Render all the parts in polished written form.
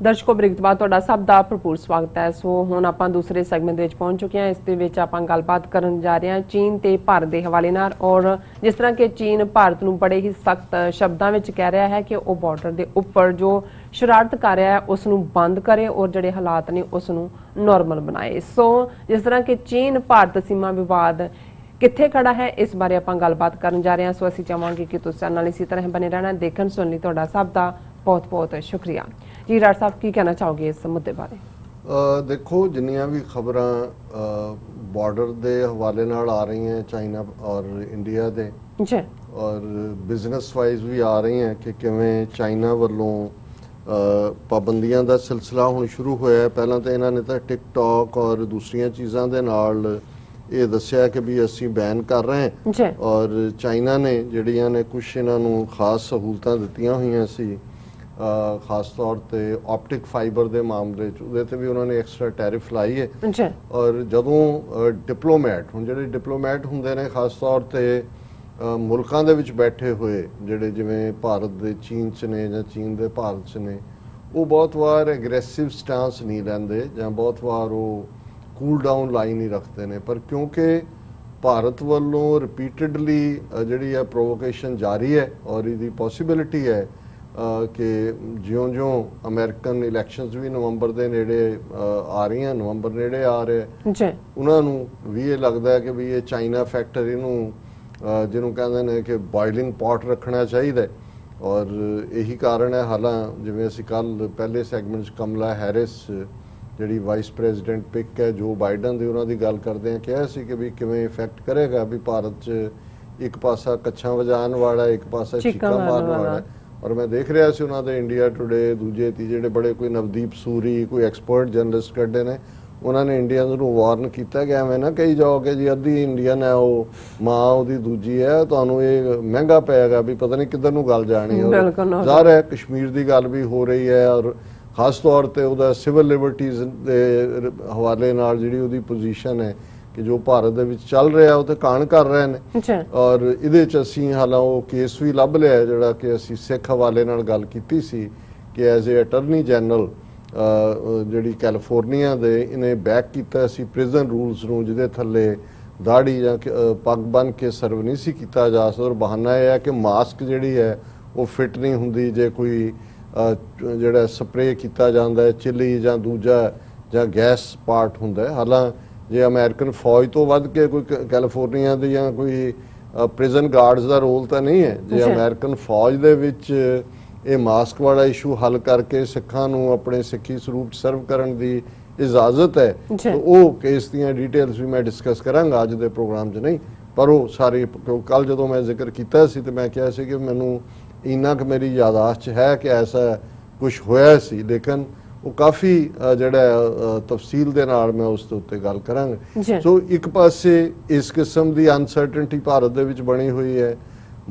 ਦਰਸ਼ਕੋ break ਤੋਂ ਬਾਅਦ ਤੁਹਾਡਾ ਸਭ ਦਾ ਭਰਪੂਰ ਸਵਾਗਤ ਹੈ। ਸੋ ਹੁਣ ਆਪਾਂ ਦੂਸਰੇ ਸੈਗਮੈਂਟ ਦੇ ਵਿੱਚ ਪਹੁੰਚ ਚੁੱਕੇ ਹਾਂ। ਇਸ ਦੇ ਵਿੱਚ ਆਪਾਂ ਗੱਲਬਾਤ ਕਰਨ ਜਾ ਰਹੇ ਹਾਂ ਚੀਨ ਤੇ ਭਾਰਤ ਦੇ ਹਵਾਲੇ ਨਾਲ, ਔਰ ਜਿਸ ਤਰ੍ਹਾਂ ਕਿ ਚੀਨ ਭਾਰਤ ਨੂੰ ਬੜੇ ਹੀ ਸਖਤ ਸ਼ਬਦਾਂ ਵਿੱਚ ਕਹਿ ਰਿਹਾ ਹੈ ਕਿ ਉਹ ਬਾਰਡਰ ਦੇ ਉੱਪਰ ਜੋ ਸ਼ਰਾਰਤ ਕਰ ਰਿਹਾ ਹੈ ਉਸ ਨੂੰ ਬੰਦ ਕਰੇ ਔਰ ਜਿਹੜੇ ਹਾਲਾਤ ਨੇ ਉਸ ਨੂੰ ਨਾਰਮਲ ਬਣਾਏ। ਸੋ ਜਿਸ ਤਰ੍ਹਾਂ ਕਿ ਚੀਨ ਭਾਰਤ ਸੀਮਾ ਵਿਵਾਦ ਕਿੱਥੇ ਖੜਾ ਹੈ, ਇਸ ਬਾਰੇ ਆਪਾਂ ਗੱਲਬਾਤ ਕਰਨ ਜਾ ਰਹੇ ਹਾਂ। ਸੋ ਅਸੀਂ ਚਾਹਾਂਗੇ ਕਿ ਤੁਸੀਂ ਨਾਲ ਇਸੇ ਤਰ੍ਹਾਂ ਬਣੇ ਰਹਿਣਾ। ਦੇਖਣ ਸੁਣਨ ਲਈ ਤੁਹਾਡਾ ਸਭ ਦਾ बहुत बहुत शुक्रिया जी। राज साहब की कहना चाहोगे इस मुद्दे बारे? देखो जिन्नियां भी खबरां बॉर्डर के हवाले नाल आ रही हैं चाइना और इंडिया दे जी, और बिजनेस वाइज भी आ रही हैं कि किवें चाइना वालों पाबंदियां दा सिलसिला हुण शुरू होया। पहलां तो इन्हां ने तां टिकटॉक और दूसरियां चीज़ां दे नाल ये दस्सिया कि भी असीं बैन कर रहे हैं, और चाइना ने जिहड़ियां ने कुछ इन्हां नूं खास सहूलतां दित्तियां होईयां सी, खास तौर पे ऑप्टिक फाइबर के मामले उहदे भी उन्होंने एक्सट्रा टैरिफ लाई है। और जदों डिप्लोमैट हुण जिहड़े डिप्लोमैट हुंदे ने खास तौर पे मुल्कां दे विच बैठे हुए जिहड़े जिवें भारत दे चीन च ने जां चीन दे भारत च ने, वो बहुत वार एग्रैसिव स्टांस नहीं लैंदे जां बहुत वार वो कूल डाउन लाइन ही रखते हैं। पर क्योंकि भारत वालों रिपीटडली जिहड़ी है प्रोवोकेशन जारी है और इसकी पॉसिबिलिटी है कि ज्यों ज्यों अमेरिकन इलैक्शनस भी नवंबर के नेड़े आ रही हैं, नवंबर नेड़े आ रहे उन्होंने भी ये लगता है कि भी ये चाइना फैक्टर इनू जिन्हों कहते हैं कि बॉयलिंग पॉट रखना चाहिए। और यही कारण है, हालांकि जिवें असीं कल पहले सैगमेंट कमला हैरिस जिहड़ी वाइस प्रेजिडेंट पिक है जो बाइडन की, उन्होंने गल करते हैं कहा सी कि भी किवें इफैक्ट करेगा भी भारत च एक पासा कच्छां वजाण वाला एक पासा चीकां मारन वाला है। और मैं देख रहा सी उन्होंने इंडिया टुडे दूजे तीजे बड़े कोई नवदीप सूरी कोई एक्सपर्ट जर्नलिस्ट कड्डे ने, उन्होंने इंडिया नूं वार्न किया कि एवें ना कही जाओ कि जी अद्धी इंडियन है वो माँ उहदी दूजी है, तुहानूं ये महंगा पेगा भी पता नहीं किधर नूं गल जानी। और ज़ाहिर है कश्मीर की गल भी हो रही है, और खास तौर पर उहदा सिविल लिबर्टीज़ के हवाले नाल जिहड़ी उहदी पोजीशन है कि जो भारत दे विच चल रहा है वो तो कान कर रहे हैं। और इहदे च असीं हालां वो केस भी लभ लिया जिहड़ा कि असीं सिख हवाले नाल गल कीती सी कि एज ए अटर्नी जनरल जिहड़ी कैलीफोर्निया दे इन्हें बैक कीता सी प्रिजन रूल्स नूं जिहदे थल्ले दाड़ी जां पग बन के सर्व नहीं सी कीता जा सकदा। और बहाना यह है कि मास्क जिहड़ी है वो फिट नहीं हुंदी जे कोई जिहड़ा स्प्रे कीता जांदा है चिली जां दूजा जां गैस पार्ट हुंदा है। हालांकि जे अमेरिकन फौज तो वध के कोई कैलीफोर्निया दी या कोई प्रिजन गार्ड्स का रोल तो नहीं है, जे अमेरिकन फौज दे विच ये मास्क वाला इशू हल करके सिखां नूं अपने सिखी स्वरूप सर्व करन दी इजाजत है तो वो केस दी डिटेल्स भी मैं डिस्कस करांगा अज दे प्रोग्राम च नहीं। पर वो सारी कल जदों मैं जिक्र किया सी तो मैं कहा सी कि मैनूं इन्ना कि मेरी यादाश्त है कि ऐसा कुछ होया सी, लेकिन वो काफ़ी जिहड़ा तफसील दे नाल मैं उस दे उत्ते गल करांगा। सो एक पासे इस किस्म की अनसर्टनटी भारत दे विच बनी हुई है।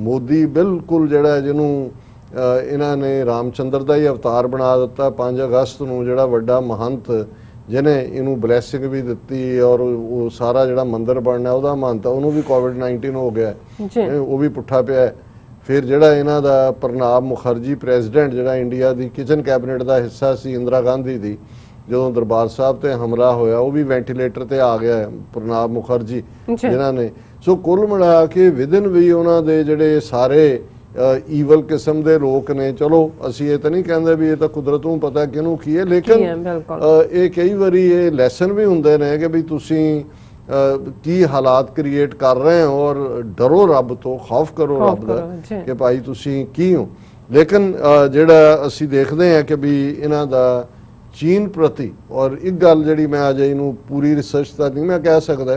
मोदी बिल्कुल जिहड़ा जिन्हों इन्हां ने रामचंद्र का ही अवतार बना दिता। 5 अगस्त नूं जिहड़ा वड्डा महंत जिन्हें इनू ब्लैसिंग भी दिती और वो सारा जिहड़ा मंदिर बनना उहदा महंत उन्होंने भी कोविड-19 हो गया, वो भी पुट्ठा पिया है। फिर जिहड़ा इन्हां दा प्रणब मुखर्जी प्रेजिडेंट जिहड़ा इंडिया की किचन कैबिनेट का हिस्सा सी इंदिरा गांधी की, जो दरबार साहब ते हमला होया वो भी वेंटिलेटर ते आ गया है प्रणब मुखर्जी जिन्हां ने। सो कुल मिला के विदिन भी उन्हां दे जिहड़े सारे ईवल किस्म के लोग ने, चलो असीं ये तो नहीं कहते भी ये तो कुदरत नूं पता किहनूं की है, लेकिन ये कई बारी ये लैसन भी हुंदे ने कि भी तुसीं की हालात क्रिएट कर रहे हैं और डरो रब तो, खौफ करो रब का कि भाई तुसी की हो। लेकिन जिहड़ा असी देखते हैं कि भी इन्हां दा चीन प्रति, और एक गल जिहड़ी मैं अजे इनू पूरी रिसर्च तक नहीं मैं कह सकदा,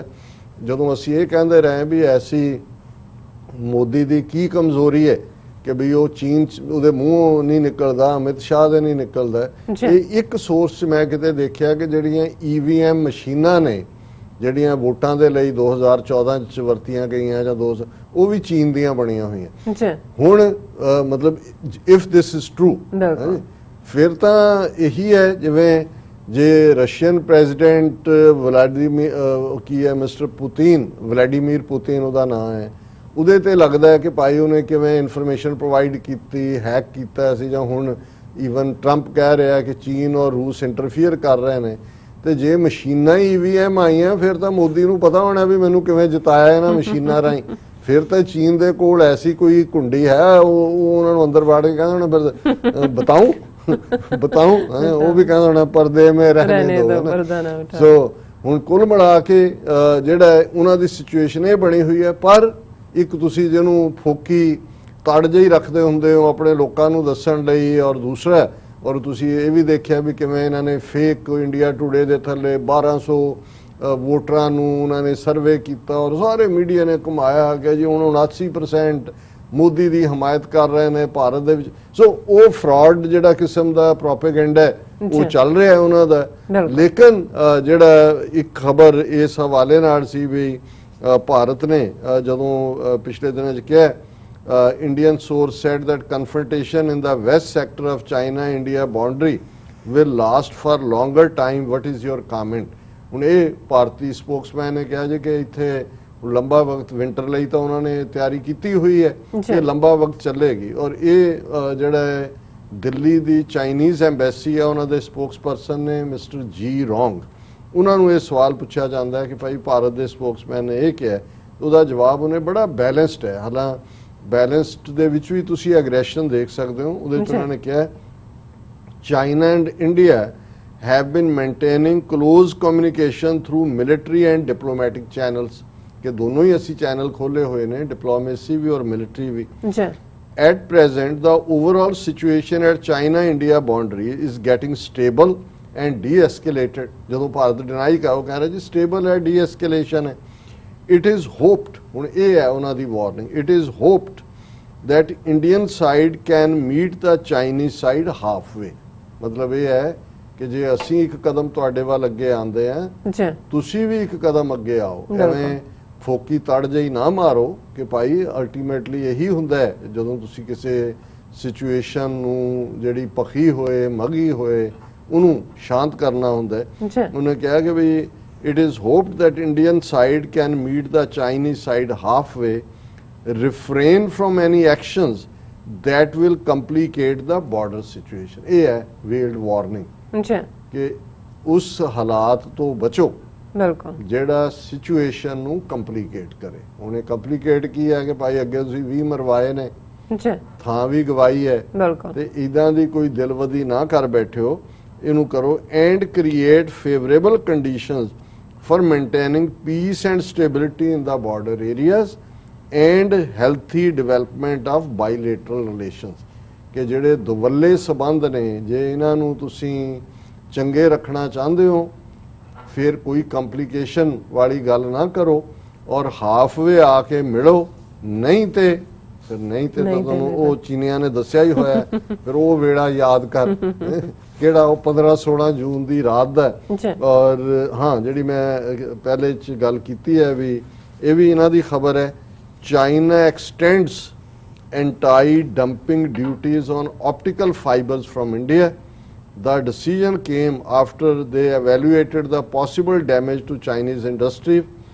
जदों असी ये कहते रहे भी ऐसी मोदी दी की कमजोरी है कि भी वो चीन उहदे मूँह नहीं निकलदा, अमित शाह दे नहीं निकलदा। एक सोर्स मैं किते देखिया कि जिहड़ियां EVM मशीनां ने ਜਿਹੜੀਆਂ ਵੋਟਾਂ ਦੇ ਲਈ 2014 ਚ ਵਰਤੀਆਂ ਗਈਆਂ ਜਾਂ ਉਹ ਵੀ ਚੀਨ ਦੀਆਂ ਬਣੀਆਂ ਹੋਈਆਂ। ਹੁਣ ਮਤਲਬ ਇਫ ਦਿਸ ਇਜ਼ ਟਰੂ ਫਿਰ ਤਾਂ ਇਹੀ ਹੈ ਜਿਵੇਂ ਜੇ ਰਸ਼ੀਅਨ ਪ੍ਰੈਜ਼ੀਡੈਂਟ ਵਲਾਦੀਮੀਰ ਕੀ ਹੈ ਮਿਸਟਰ ਪੁਤਿਨ, ਵਲਾਦੀਮੀਰ ਪੁਤਿਨ ਉਹਦਾ ਨਾਂ ਹੈ, ਉਹਦੇ ਤੇ ਲੱਗਦਾ ਹੈ ਕਿ ਭਾਈ ਉਹਨੇ ਕਿਵੇਂ ਇਨਫੋਰਮੇਸ਼ਨ ਪ੍ਰੋਵਾਈਡ ਕੀਤੀ, ਹੈਕ ਕੀਤਾ ਸੀ, ਜਾਂ ਹੁਣ ਈਵਨ ਟਰੰਪ ਕਹਿ ਰਿਹਾ ਕਿ ਚੀਨ ਔਰ ਰੂਸ ਇੰਟਰਫੀਅਰ ਕਰ ਰਹੇ ਨੇ, ਤੇ ਜੇ ਮਸ਼ੀਨਾਂ ਹੀ EVM ਆਈਆਂ ਫਿਰ ਤਾਂ ਮੋਦੀ ਨੂੰ ਪਤਾ ਹੋਣਾ ਵੀ ਮੈਨੂੰ ਕਿਵੇਂ ਜਿਤਾਇਆ ਇਹਨਾਂ ਮਸ਼ੀਨਾਂ ਰਾਹੀਂ। ਫਿਰ ਤਾਂ ਚੀਨ ਦੇ ਕੋਲ ਐਸੀ ਕੋਈ ਕੁੰਡੀ ਹੈ, ਉਹ ਉਹਨਾਂ ਨੂੰ ਅੰਦਰ ਵਾੜ ਕੇ ਕਹਿੰਦਾ ਹੋਣਾ ਫਿਰ ਬਤਾਉਂ ਬਤਾਉਂ, ਉਹ ਵੀ ਕਹਿੰਦਾ ਹੋਣਾ ਪਰਦੇ ਮੇ ਰਹਿਣੇ ਦੋ। ਸੋ ਹੁਣ ਕੁੱਲ ਮਿਲਾ ਕੇ ਜਿਹੜਾ ਉਹਨਾਂ ਦੀ ਸਿਚੁਏਸ਼ਨ ਇਹ ਬਣੀ ਹੋਈ ਹੈ। ਪਰ ਇੱਕ ਤੁਸੀਂ ਜਿਹਨੂੰ ਫੋਕੀ ਤੜ ਜਿਹੀ ਰੱਖਦੇ ਹੁੰਦੇ ਹੋ ਆਪਣੇ ਲੋਕਾਂ ਨੂੰ ਦੱਸਣ ਲਈ, ਔਰ ਦੂਸਰਾ ਔਰ ਤੁਸੀਂ ਇਹ ਵੀ ਦੇਖਿਆ ਵੀ ਕਿਵੇਂ ਇਹਨਾਂ ਨੇ ਫੇਕ ਇੰਡੀਆ ਟੂਡੇ ਦੇ ਥੱਲੇ 1200 ਵੋਟਰਾਂ ਨੂੰ ਉਹਨਾਂ ਨੇ ਸਰਵੇ ਕੀਤਾ, ਔਰ ਸਾਰੇ ਮੀਡੀਆ ਨੇ ਘੁਮਾਇਆ ਕਿ ਜੀ ਹੁਣ 79% ਮੋਦੀ ਦੀ ਹਮਾਇਤ ਕਰ ਰਹੇ ਨੇ ਭਾਰਤ ਦੇ ਵਿੱਚ। ਸੋ ਉਹ ਫਰਾਡ ਜਿਹੜਾ ਕਿਸਮ ਦਾ ਪ੍ਰੋਪੇਗੈਂਡਾ ਹੈ ਉਹ ਚੱਲ ਰਿਹਾ ਹੈ ਉਹਨਾਂ ਦਾ। ਲੇਕਿਨ ਜਿਹੜਾ ਇੱਕ ਖਬਰ ਇਸ ਹਵਾਲੇ ਨਾਲ ਸੀ ਵੀ ਭਾਰਤ ਨੇ ਜਦੋਂ ਪਿਛਲੇ ਦਿਨਾਂ 'ਚ ਕਿਹਾ, Indian source said that confrontation in the west sector of China-India boundary will last for longer time. What is your comment? ਹੁਣ ਇਹ ਭਾਰਤੀ ਸਪੋਕਸਮੈਨ ਨੇ ਕਿਹਾ ਜੀ ਕਿ ਇੱਥੇ ਲੰਬਾ ਵਕਤ ਵਿੰਟਰ ਲਈ ਤਾਂ ਉਹਨਾਂ ਨੇ ਤਿਆਰੀ ਕੀਤੀ ਹੋਈ ਹੈ, ਇਹ ਲੰਬਾ ਵਕਤ ਚੱਲੇਗੀ। ਔਰ ਇਹ ਜਿਹੜਾ ਦਿੱਲੀ ਦੀ ਚਾਈਨੀਜ਼ ਐਮਬੈਸੀ ਹੈ ਉਹਨਾਂ ਦੇ ਸਪੋਕਸਪਰਸਨ ਨੇ ਮਿਸਟਰ ਜੀ ਰੋਂਗ, ਉਹਨਾਂ ਨੂੰ ਇਹ ਸਵਾਲ ਪੁੱਛਿਆ ਜਾਂਦਾ ਹੈ ਕਿ ਭਾਈ ਭਾਰਤ ਦੇ ਸਪੋਕਸਮੈਨ ਨੇ ਇਹ ਕਿਹਾ, ਉਹਦਾ ਜਵਾਬ ਉਹਨੇ ਬੜਾ ਬੈਲੈਂਸਡ ਹੈ। ਹਾਲਾਂ ਬੈਲੈਂਸਡ ਦੇ ਵਿੱਚ ਵੀ ਤੁਸੀਂ ਐਗਰੈਸ਼ਨ ਦੇਖ ਸਕਦੇ ਹੋ। ਉਹਦੇ ਵਿੱਚ ਉਹਨਾਂ ਨੇ ਕਿਹਾ China and India have been maintaining close communication through military and diplomatic channels, ਕਿ ਦੋਨੋਂ ਹੀ ਅਸੀਂ ਚੈਨਲ ਖੋਲੇ ਹੋਏ ਨੇ, ਡਿਪਲੋਮੇਸੀ ਵੀ ਔਰ ਮਿਲਟਰੀ ਵੀ। At present the overall situation at China-India boundary is getting stable and de-escalated। ਜਦੋਂ ਭਾਰਤ ਡਿਨਾਈ ਕਰ ਉਹ ਕਹਿ ਰਿਹਾ ਜੀ ਸਟੇਬਲ ਹੈ, de-escalation ਹੈ। It is hoped, ਹੁਣ ਇਹ ਹੈ ਉਹਨਾਂ ਦੀ warning, it is hoped that Indian side can meet the Chinese side halfway। ਮਤਲਬ ਇਹ ਹੈ ਕਿ ਜੇ ਅਸੀਂ ਇੱਕ ਕਦਮ ਤੁਹਾਡੇ ਵੱਲ ਅੱਗੇ ਆਉਂਦੇ ਆ, ਤੁਸੀਂ ਵੀ ਇੱਕ ਕਦਮ ਅੱਗੇ ਆਓ। ਐਵੇਂ ਫੋਕੀ ਤੜ ਜਿਹੀ ਨਾ ਮਾਰੋ ਕਿ ਭਾਈ ਅਲਟੀਮੇਟਲੀ ਇਹੀ ਹੁੰਦਾ ਹੈ ਜਦੋਂ ਤੁਸੀਂ ਕਿਸੇ ਸਿਚੁਏਸ਼ਨ ਨੂੰ ਜਿਹੜੀ ਪਖੀ ਹੋਏ ਮਗੀ ਹੋਏ ਉਹਨੂੰ ਸ਼ਾਂਤ ਕਰਨਾ ਹੁੰਦਾ ਹੈ। ਉਹਨੇ ਕਿਹਾ ਕਿ ਵੀ it is hoped that Indian side can meet the Chinese side halfway, refrain from any actions that will complicate the border situation। ਇਹ ਹੈ veiled warning ਕਿ ਉਸ ਹਾਲਾਤ ਤੋਂ ਬਚੋ ਜਿਹੜਾ ਸਿਚੁਏਸ਼ਨ ਨੂੰ ਕੰਪਲਿਕੇਟ ਕਰੇ। ਉਹਨੇ ਕੰਪਲਿਕੇਟ ਕੀ ਹੈ ਕਿ ਭਾਈ ਅੱਗੇ ਤੁਸੀਂ 20 ਮਰਵਾਏ ਨੇ, ਥਾਂ ਵੀ ਗਵਾਈ ਹੈ, ਤੇ ਇਦਾਂ ਦੀ ਕੋਈ ਦਿਲਵਦੀ ਨਾ ਕਰ ਬੈਠਿਓ, ਇਹਨੂੰ ਕਰੋ and create favourable conditions for maintaining peace and stability in the border areas and healthy development of bilateral relations। ਕਿ ਜਿਹੜੇ ਦੁਵੱਲੇ ਸਬੰਧ ਨੇ ਜੇ ਇਹਨਾਂ ਨੂੰ ਤੁਸੀਂ ਚੰਗੇ ਰੱਖਣਾ ਚਾਹੁੰਦੇ ਹੋ ਫਿਰ ਕੋਈ ਕੰਪਲਿਕੇਸ਼ਨ ਵਾਲੀ ਗੱਲ ਨਾ ਕਰੋ ਔਰ ਹਾਫਵੇ ਆ ਕੇ ਮਿਲੋ, ਨਹੀਂ ਤੇ ਤਾਂ ਤੁਹਾਨੂੰ ਉਹ ਚੀਨੀਆਂ ਨੇ ਦੱਸਿਆ ਹੀ ਹੋਇਆ। ਫਿਰ ਉਹ ਵੇੜਾ ਯਾਦ ਕਰ ਕਿਹੜਾ ਉਹ 15-16 ਜੂਨ ਦੀ ਰਾਤ ਦਾ। ਔਰ ਹਾਂ ਜਿਹੜੀ ਮੈਂ ਪਹਿਲੇ ਚ ਗੱਲ ਕੀਤੀ ਹੈ ਵੀ ਇਹ ਵੀ ਇਹਨਾਂ ਦੀ ਖਬਰ ਹੈ, China ਐਕਸਟੈਂਡਸ anti-dumping duties on optical fibers from India. The decision came after they evaluated the possible damage to Chinese industry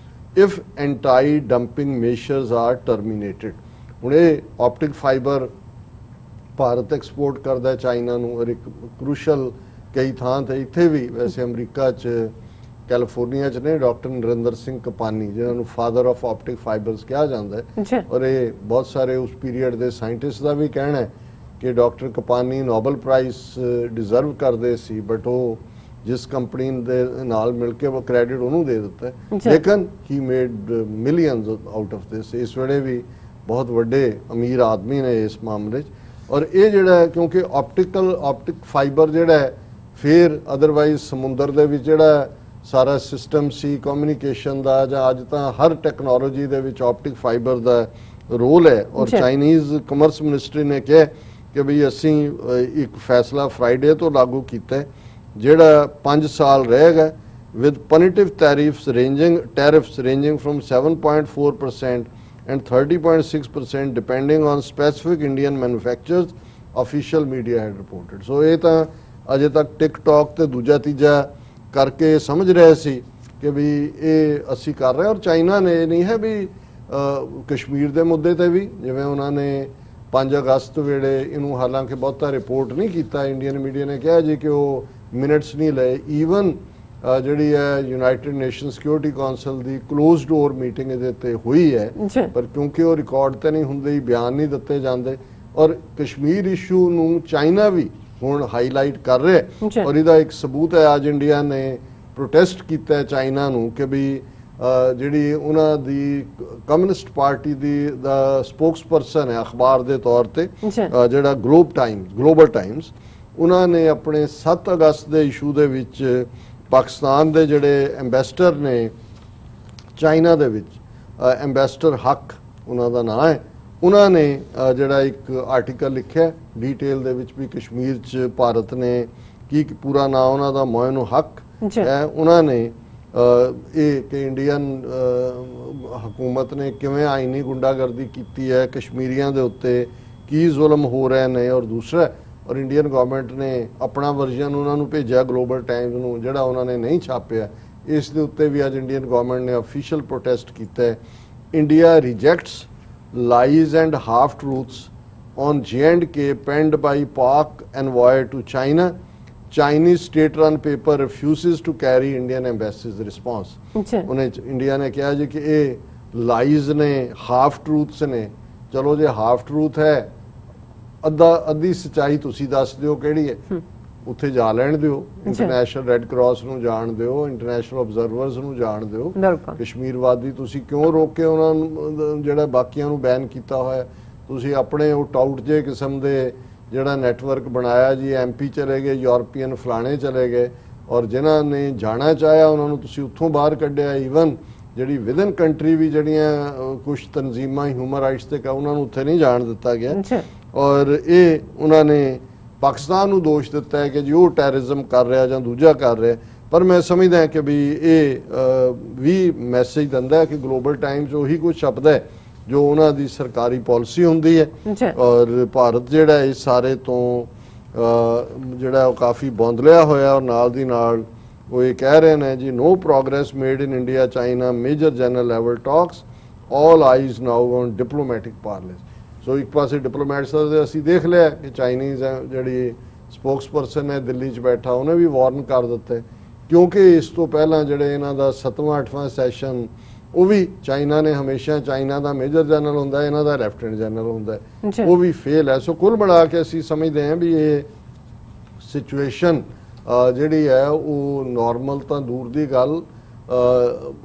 if anti-dumping measures are terminated। ਹੁਣ ਇਹ optic fiber ਭਾਰਤ ਐਕਸਪੋਰਟ ਕਰਦਾ ਹੈ ਚਾਈਨਾ ਨੂੰ, ਔਰ ਇੱਕ ਕ੍ਰੂਸ਼ਲ ਕਈ ਥਾਂ ਤੇ ਇੱਥੇ ਵੀ, ਵੈਸੇ ਅਮਰੀਕਾ 'ਚ ਕੈਲੀਫੋਰਨੀਆ 'ਚ ਨੇ ਡਾਕਟਰ ਨਰਿੰਦਰ ਸਿੰਘ ਕਪਾਨੀ ਜਿਹਨਾਂ ਨੂੰ ਫਾਦਰ ਆਫ ਆਪਟਿਕ ਫਾਈਬਰਸ ਕਿਹਾ ਜਾਂਦਾ ਹੈ। ਔਰ ਇਹ ਬਹੁਤ ਸਾਰੇ ਉਸ ਪੀਰੀਅਡ ਦੇ ਸਾਇੰਟਿਸਟ ਦਾ ਵੀ ਕਹਿਣਾ ਹੈ ਕਿ doctor Kapany Nobel prize deserve ਕਰਦੇ ਸੀ, ਬਟ ਉਹ ਜਿਸ ਕੰਪਨੀ ਦੇ ਨਾਲ ਮਿਲ ਕੇ ਉਹ ਕ੍ਰੈਡਿਟ ਉਹਨੂੰ ਦੇ ਦਿੱਤਾ, ਲੇਕਿਨ he made millions out of this. ਇਸ ਵੇਲੇ ਵੀ ਬਹੁਤ ਵੱਡੇ ਅਮੀਰ ਆਦਮੀ ਨੇ ਇਸ ਮਾਮਲੇ 'ਚ। ਔਰ ਇਹ ਜਿਹੜਾ ਕਿਉਂਕਿ ਆਪਟਿਕ ਫਾਈਬਰ ਜਿਹੜਾ ਹੈ ਫਿਰ ਅਦਰਵਾਈਜ਼ ਸਮੁੰਦਰ ਦੇ ਵਿੱਚ ਜਿਹੜਾ ਸਾਰਾ ਸਿਸਟਮ ਸੀ ਕਮਿਊਨੀਕੇਸ਼ਨ ਦਾ, ਜਾਂ ਅੱਜ ਤਾਂ ਹਰ ਟੈਕਨੋਲੋਜੀ ਦੇ ਵਿੱਚ ਆਪਟਿਕ ਫਾਈਬਰ ਦਾ ਰੋਲ ਹੈ। ਔਰ ਚਾਈਨੀਜ਼ ਕਮਰਸ ਮਿਨਿਸਟਰੀ ਨੇ ਕਿਹਾ ਕਿ ਵੀ ਅਸੀਂ ਇੱਕ ਫੈਸਲਾ ਫਰਾਈਡੇ ਤੋਂ ਲਾਗੂ ਕੀਤਾ ਹੈ ਜਿਹੜਾ 5 ਸਾਲ ਰਹੇਗਾ with punitive tariffs ranging from 7.4% and 30.6% depending on specific Indian manufacturers, official media had reported। So ਇਹ ਤਾਂ ਅਜੇ ਤੱਕ ਟਿਕਟੌਕ ਤੇ ਦੂਜਾ ਤੀਜਾ ਕਰਕੇ ਸਮਝ ਰਹੇ ਸੀ ਕਿ ਵੀ ਇਹ ਅਸੀਂ ਕਰ ਰਹੇ। ਔਰ ਚਾਈਨਾ ਨੇ ਇਹ ਨਹੀਂ ਹੈ ਵੀ ਕਸ਼ਮੀਰ ਦੇ ਮੁੱਦੇ ਤੇ ਵੀ ਜਿਵੇਂ ਉਹਨਾਂ ਨੇ 5 ਅਗਸਤ ਵੇਲੇ ਇਹਨੂੰ ਹਾਲਾਂਕਿ ਬਹੁਤਾ ਰਿਪੋਰਟ ਨਹੀਂ ਕੀਤਾ, ਇੰਡੀਅਨ ਮੀਡੀਆ ਨੇ ਕਿਹਾ ਜੀ ਕਿ ਉਹ ਮਿੰਟਸ ਨਹੀਂ ਲਏ। ਈਵਨ ਜਿਹੜੀ ਹੈ ਯੂਨਾਈਟਿਡ ਨੇਸ਼ਨ ਸਿਕਿਉਰਿਟੀ ਕਾਉਂਸਲ ਦੀ ਕਲੋਜ਼ ਡੋਰ ਮੀਟਿੰਗ ਇਹਦੇ ਤੇ ਹੋਈ ਹੈ, ਪਰ ਕਿਉਂਕਿ ਉਹ ਰਿਕਾਰਡ ਤੇ ਨਹੀਂ ਹੁੰਦੇ, ਬਿਆਨ ਨਹੀਂ ਦਿੱਤੇ ਜਾਂਦੇ। ਔਰ ਕਸ਼ਮੀਰ ਇਸ਼ੂ ਨੂੰ ਚਾਈਨਾ ਵੀ ਹੁਣ ਹਾਈਲਾਈਟ ਕਰ ਰਿਹਾ, ਔਰ ਇਹਦਾ ਇੱਕ ਸਬੂਤ ਹੈ ਅੱਜ ਇੰਡੀਆ ਨੇ ਪ੍ਰੋਟੈਸਟ ਕੀਤਾ ਚਾਈਨਾ ਨੂੰ ਕਿ ਵੀ ਜਿਹੜੀ ਉਹਨਾਂ ਦੀ ਕਮਿਊਨਿਸਟ ਪਾਰਟੀ ਦੀ ਦਾ ਸਪੋਕਸਪਰਸਨ ਹੈ ਅਖਬਾਰ ਦੇ ਤੌਰ ਤੇ, ਜਿਹੜਾ ਗਲੋਬਲ ਟਾਈਮਸ, ਉਹਨਾਂ ਨੇ ਆਪਣੇ 7 ਅਗਸਤ ਦੇ ਇਸ਼ੂ ਦੇ ਵਿੱਚ ਪਾਕਿਸਤਾਨ ਦੇ ਜਿਹੜੇ ਐਂਬੈਸਡਰ ਨੇ ਚਾਈਨਾ ਦੇ ਵਿੱਚ, ਐਂਬੈਸਡਰ ਹੱਕ ਉਹਨਾਂ ਦਾ ਨਾਂ ਹੈ, ਉਹਨਾਂ ਨੇ ਜਿਹੜਾ ਇੱਕ ਆਰਟੀਕਲ ਲਿਖਿਆ ਡੀਟੇਲ ਦੇ ਵਿੱਚ ਵੀ ਕਸ਼ਮੀਰ 'ਚ ਭਾਰਤ ਨੇ ਕੀ ਪੂਰਾ ਨਾਂ ਉਹਨਾਂ ਦਾ ਮੋਇਨੋ ਹੱਕ ਹੈ, ਉਹਨਾਂ ਨੇ ਇਹ ਕਿ ਇੰਡੀਅਨ ਹਕੂਮਤ ਨੇ ਕਿਵੇਂ ਆਈਨੀ ਗੁੰਡਾਗਰਦੀ ਕੀਤੀ ਹੈ ਕਸ਼ਮੀਰੀਆਂ ਦੇ ਉੱਤੇ, ਕੀ ਜ਼ੁਲਮ ਹੋ ਰਹੇ ਨੇ। ਔਰ ਦੂਸਰਾ, ਔਰ ਇੰਡੀਅਨ ਗਵਰਨਮੈਂਟ ਨੇ ਆਪਣਾ ਵਰਜ਼ਨ ਉਹਨਾਂ ਨੂੰ ਭੇਜਿਆ ਗਲੋਬਲ ਟਾਈਮਸ ਨੂੰ, ਜਿਹੜਾ ਉਹਨਾਂ ਨੇ ਨਹੀਂ ਛਾਪਿਆ। ਇਸ ਦੇ ਉੱਤੇ ਵੀ ਅੱਜ ਇੰਡੀਅਨ ਗਵਰਨਮੈਂਟ ਨੇ ਅਫੀਸ਼ੀਅਲ ਪ੍ਰੋਟੈਸਟ ਕੀਤਾ ਹੈ। India rejects lies and half truths on J&K penned by Pak envoy to China. Chinese state-run paper refuses to carry Indian embassy's response. ਉਹਨੇ ਇੰਡੀਆ ਨੇ ਕਿਹਾ ਜੀ ਕਿ ਇਹ ਲਾਈਜ਼ ਨੇ, ਹਾਫ ਟਰੂਥਸ ਨੇ। ਚਲੋ ਜੇ ਹਾਫ ਟਰੂਥ ਹੈ, ਅੱਧੀ ਸੱਚਾਈ ਤੁਸੀਂ ਦੱਸ ਦਿਓ ਕਿਹੜੀ ਹੈ, ਉੱਥੇ ਜਾ ਲੈਣ ਦਿਓ, ਇੰਟਰਨੈਸ਼ਨਲ ਰੈੱਡ ਕਰਾਸ ਨੂੰ ਜਾਣ ਦਿਓ, ਇੰਟਰਨੈਸ਼ਨਲ ਆਬਜ਼ਰਵਰਸ ਨੂੰ ਜਾਣ ਦਿਓ। ਕਸ਼ਮੀਰਵਾਦੀ ਤੁਸੀਂ ਕਿਉਂ ਰੋਕੇ ਉਹਨਾਂ ਨੂੰ, ਜਿਹੜਾ ਬਾਕੀਆਂ ਨੂੰ ਬੈਨ ਕੀਤਾ ਹੋਇਆ? ਤੁਸੀਂ ਆਪਣੇ ਉਹ ਟਾਊਟ ਜੇ ਕਿਸਮ ਦੇ ਜਿਹੜਾ ਨੈਟਵਰਕ ਬਣਾਇਆ ਜੀ, ਐਮਪੀ ਚਲੇ ਗਏ, ਯੂਰਪੀਅਨ ਫਲਾਣੇ ਚਲੇ ਗਏ, ਔਰ ਜਿਨ੍ਹਾਂ ਨੇ ਜਾਣਾ ਚਾਹਿਆ ਉਹਨਾਂ ਨੂੰ ਤੁਸੀਂ ਉੱਥੋਂ ਬਾਹਰ ਕੱਢਿਆ। ਈਵਨ ਜਿਹੜੀ ਵਿਦਨ ਕੰਟਰੀ ਵੀ ਜਿਹੜੀਆਂ ਕੁਝ ਤਨਜ਼ੀਮਾਂ ਹਿਊਮਨ ਰਾਈਟਸ ਤੇ ਉਹਨਾਂ ਨੂੰ ਉੱਥੇ ਨਹੀਂ ਜਾਣ ਦਿੱਤਾ ਗਿਆ। ਔਰ ਇਹ ਉਹਨਾਂ ਨੇ ਪਾਕਿਸਤਾਨ ਨੂੰ ਦੋਸ਼ ਦਿੱਤਾ ਹੈ ਕਿ ਜੀ ਉਹ ਟੈਰਰਿਜ਼ਮ ਕਰ ਰਿਹਾ ਜਾਂ ਦੂਜਾ ਕਰ ਰਿਹਾ। ਪਰ ਮੈਂ ਸਮਝਦਾ ਹਾਂ ਕਿ ਵੀ ਇਹ ਵੀ ਮੈਸੇਜ ਦਿੰਦਾ ਹੈ ਕਿ ਗਲੋਬਲ ਟਾਈਮਸ ਉਹੀ ਕੁਝ ਛਪਦਾ ਹੈ ਜੋ ਉਹਨਾਂ ਦੀ ਸਰਕਾਰੀ ਪਾਲਿਸੀ ਹੁੰਦੀ ਹੈ। ਔਰ ਭਾਰਤ ਜਿਹੜਾ ਇਸ ਸਾਰੇ ਤੋਂ ਜਿਹੜਾ ਉਹ ਕਾਫੀ ਬੌਂਦਲਿਆ ਹੋਇਆ, ਔਰ ਨਾਲ ਦੀ ਨਾਲ ਉਹ ਇਹ ਕਹਿ ਰਹੇ ਨੇ ਜੀ no progress made in India China major general level talks, all eyes now on diplomatic parlance. So ਇੱਕ ਪਾਸੇ ਡਿਪਲੋਮੈਟਸ ਅਸੀਂ ਦੇਖ ਲਿਆ ਕਿ ਚਾਈਨੀਜ਼ ਜਿਹੜੀ ਸਪੋਕਸਪਰਸਨ ਹੈ ਦਿੱਲੀ 'ਚ ਬੈਠਾ, ਉਹਨੇ ਵੀ ਵਾਰਨ ਕਰ ਦਿੱਤੇ, ਕਿਉਂਕਿ ਇਸ ਤੋਂ ਪਹਿਲਾਂ ਜਿਹੜੇ ਇਹਨਾਂ ਦਾ 7ਵਾਂ 8ਵਾਂ ਸੈਸ਼ਨ, ਉਹ ਵੀ ਚਾਈਨਾ ਨੇ ਹਮੇਸ਼ਾ ਚਾਈਨਾ ਦਾ ਮੇਜਰ ਜਨਰਲ ਹੁੰਦਾ, ਇਹਨਾਂ ਦਾ ਲੈਫਟੀਨੈਂਟ ਜਨਰਲ ਹੁੰਦਾ, ਉਹ ਵੀ ਫੇਲ ਹੈ। ਸੋ ਕੁੱਲ ਮਿਲਾ ਕੇ ਅਸੀਂ ਸਮਝਦੇ ਹਾਂ ਵੀ ਇਹ ਸਿਚੁਏਸ਼ਨ ਜਿਹੜੀ ਹੈ ਉਹ ਨਾਰਮਲ ਤਾਂ ਦੂਰ ਦੀ ਗੱਲ,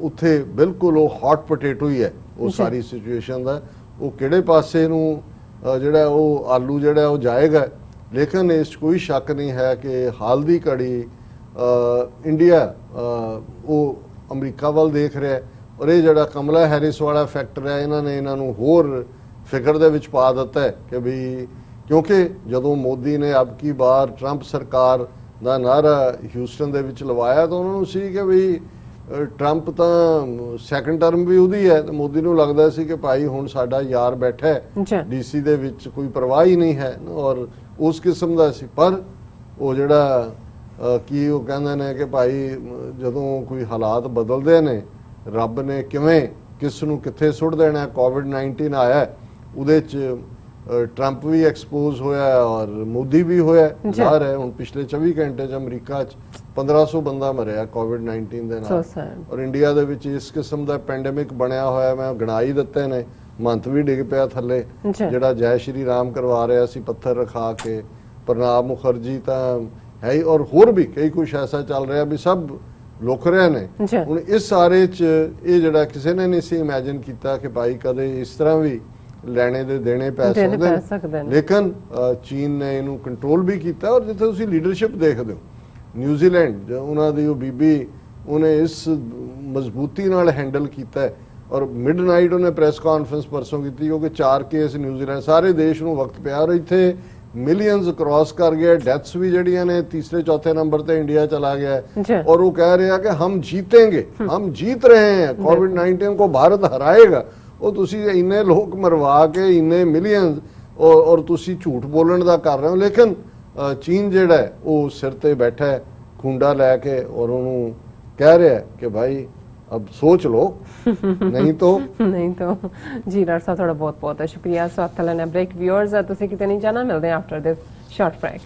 ਉੱਥੇ ਬਿਲਕੁਲ ਉਹ ਹੌਟ ਪੋਟੇਟੋ ਹੀ ਹੈ ਉਹ ਸਾਰੀ ਸਿਚੁਏਸ਼ਨ ਦਾ। ਉਹ ਕਿਹੜੇ ਪਾਸੇ ਨੂੰ ਜਿਹੜਾ ਉਹ ਆਲੂ ਜਿਹੜਾ ਉਹ ਜਾਏਗਾ। ਲੇਕਿਨ ਇਸ 'ਚ ਕੋਈ ਸ਼ੱਕ ਨਹੀਂ ਹੈ ਕਿ ਹਾਲ ਦੀ ਘੜੀ ਇੰਡੀਆ ਉਹ ਅਮਰੀਕਾ ਵੱਲ ਦੇਖ ਰਿਹਾ, ਔਰ ਇਹ ਜਿਹੜਾ ਕਮਲਾ ਹੈਰਿਸ ਵਾਲਾ ਫੈਕਟਰ ਹੈ ਇਹਨਾਂ ਨੇ ਇਹਨਾਂ ਨੂੰ ਹੋਰ ਫਿਕਰ ਦੇ ਵਿੱਚ ਪਾ ਦਿੱਤਾ ਹੈ ਕਿ ਵੀ ਕਿਉਂਕਿ ਜਦੋਂ ਮੋਦੀ ਨੇ ਅਬ ਕੀ ਬਾਰ ਟਰੰਪ ਸਰਕਾਰ ਦਾ ਨਾਰਾ ਹਿਊਸਟਨ ਦੇ ਵਿੱਚ ਲਵਾਇਆ ਤਾਂ ਉਹਨਾਂ ਨੂੰ ਸੀ ਕਿ ਵੀ ਟਰੰਪ ਤਾਂ ਸੈਕੰਡ ਟਰਮ ਵੀ ਉਹਦੀ ਹੈ, ਤੇ ਮੋਦੀ ਨੂੰ ਲੱਗਦਾ ਸੀ ਕਿ ਭਾਈ ਹੁਣ ਸਾਡਾ ਯਾਰ ਬੈਠਾ ਹੈ ਡੀਸੀ ਦੇ ਵਿੱਚ, ਕੋਈ ਪਰਵਾਹ ਹੀ ਨਹੀਂ ਹੈ, ਔਰ ਉਸ ਕਿਸਮ ਦਾ ਸੀ। ਪਰ ਉਹ ਜਿਹੜਾ ਕੀ ਉਹ ਕਹਿੰਦੇ ਨੇ ਕਿ ਭਾਈ ਜਦੋਂ ਕੋਈ ਹਾਲਾਤ ਬਦਲਦੇ ਨੇ, ਰੱਬ ਨੇ ਕਿਵੇਂ ਕਿਸ ਨੂੰ ਕਿੱਥੇ ਸੁੱਟ ਦੇਣਾ। ਕੋਵਿਡ-19 ਆਇਆ, ਉਹਦੇ 'ਚ ਟਰੰਪ ਵੀ ਐਕਸਪੋਜ਼ ਹੋਇਆ ਔਰ ਮੋਦੀ ਵੀ ਹੋਇਆ। ਜ਼ਾਹਰ ਹੈ ਹੁਣ ਪਿਛਲੇ 24 ਘੰਟੇ 'ਚ ਅਮਰੀਕਾ 'ਚ 1500 ਬੰਦਾ ਮਰਿਆ ਕੋਵਿਡ-19 ਦੇ ਨਾਲ, ਔਰ ਇੰਡੀਆ ਦੇ ਵਿੱਚ ਇਸ ਕਿਸਮ ਦਾ ਪੈਂਡੇਮਿਕ ਬਣਿਆ ਹੋਇਆ। ਮੈਂ ਗਿਣਾਈ ਦਿੱਤੇ ਨੇ, ਮੰਤ ਵੀ ਡਿੱਗ ਪਿਆ ਥੱਲੇ, ਜਿਹੜਾ ਜੈ ਸ਼੍ਰੀ ਰਾਮ ਕਰਵਾ ਰਿਹਾ ਸੀ ਪੱਥਰ ਰਖਾ ਕੇ, ਪ੍ਰਣਾਬ ਮੁਖਰਜੀ ਤਾਂ ਹੈ ਹੀ, ਔਰ ਹੋਰ ਵੀ ਕਈ ਕੁਛ ਐਸਾ ਚੱਲ ਰਿਹਾ ਵੀ ਸਭ ਲੁਕ ਰਹੇ ਨੇ। ਹੁਣ ਇਸ ਸਾਰੇ 'ਚ ਇਹ ਜਿਹੜਾ ਕਿਸੇ ਨੇ ਨਹੀਂ ਸੀ ਇਮੈਜਿਨ ਕੀਤਾ ਕਿ ਭਾਈ ਕਦੇ ਇਸ ਤਰ੍ਹਾਂ ਵੀ ਲੈਣੇ ਦੇ ਦੇਣੇ ਪੈ ਸਕਦੇ ਨੇ। ਲੇਕਿਨ ਚੀਨ ਨੇ ਇਹਨੂੰ ਕੰਟਰੋਲ ਵੀ ਕੀਤਾ, ਔਰ ਜਿੱਥੇ ਤੁਸੀਂ ਲੀਡਰਸ਼ਿਪ ਦੇਖਦੇ ਹੋ, ਨਿਊਜ਼ੀਲੈਂਡ ਉਹਨਾਂ ਦੀ ਉਹ ਬੀਬੀ, ਉਹਨੇ ਇਸ ਮਜ਼ਬੂਤੀ ਨਾਲ ਹੈਂਡਲ ਕੀਤਾ ਹੈ। ਔਰ ਮਿਡਨਾਈਟ ਉਹਨੇ ਪ੍ਰੈਸ ਕਾਨਫਰੰਸ ਪਰਸੋਂ ਕੀਤੀ, ਕਿਉਂਕਿ 4 ਕੇਸ ਨਿਊਜ਼ੀਲੈਂਡ, ਸਾਰੇ ਦੇਸ਼ ਨੂੰ ਵਕਤ ਪਿਆ, ਔਰ ਇੱਥੇ ਮਿਲੀਅਨਸ ਕ੍ਰਾਸ ਕਰ ਗਿਆ। ਡੈਥਸ ਵੀ ਜਿਹੜੀਆਂ ਨੇ ਤੀਸਰੇ ਚੌਥੇ ਨੰਬਰ ਤੇ ਇੰਡੀਆ ਚਲਾ ਗਿਆ, और वो कह रहे हैं कि हम जीतेंगे, हम जीत रहे हैं, कोविड-19 को भारत हराएगा। ਉਹ ਤੁਸੀਂ ਇੰਨੇ ਲੋਕ ਮਰਵਾ ਕੇ ਇੰਨੇ ਮਿਲੀਅਨਸ ਔਰ ਤੁਸੀਂ ਝੂਠ ਬੋਲਣ ਦਾ ਕਰ ਰਹੇ ਹੋ। ਲੇਕਿਨ ਚੀਨ ਜਿਹੜਾ ਉਹ ਸਿਰ ਤੇ ਬੈਠਾ ਹੈ ਖੁੰਡਾ ਲੈ ਕੇ, ਔਰ ਉਹਨੂੰ ਕਹਿ ਰਿਹਾ ਕਿ ਭਾਈ अब सोच लो नहीं तो ਨਹੀਂ ਤਾਂ ਜੀ ਡਾਕਟਰ ਸਾਹਿਬ ਤੁਹਾਡਾ ਬਹੁਤ ਬਹੁਤ ਸ਼ੁਕਰੀਆ। ਸੋ ਹੱਥ ਲੈਣਾ ਬ੍ਰੇਕ। ਵਿਊਅਰਸ ਤੁਸੀਂ ਕਿਤੇ ਨਹੀਂ ਜਾਣਾ, ਮਿਲਦੇ ਹਾਂ ਆਫਟਰ ਦਿਸ ਸ਼ਾਰਟ ਬ੍ਰੇਕ।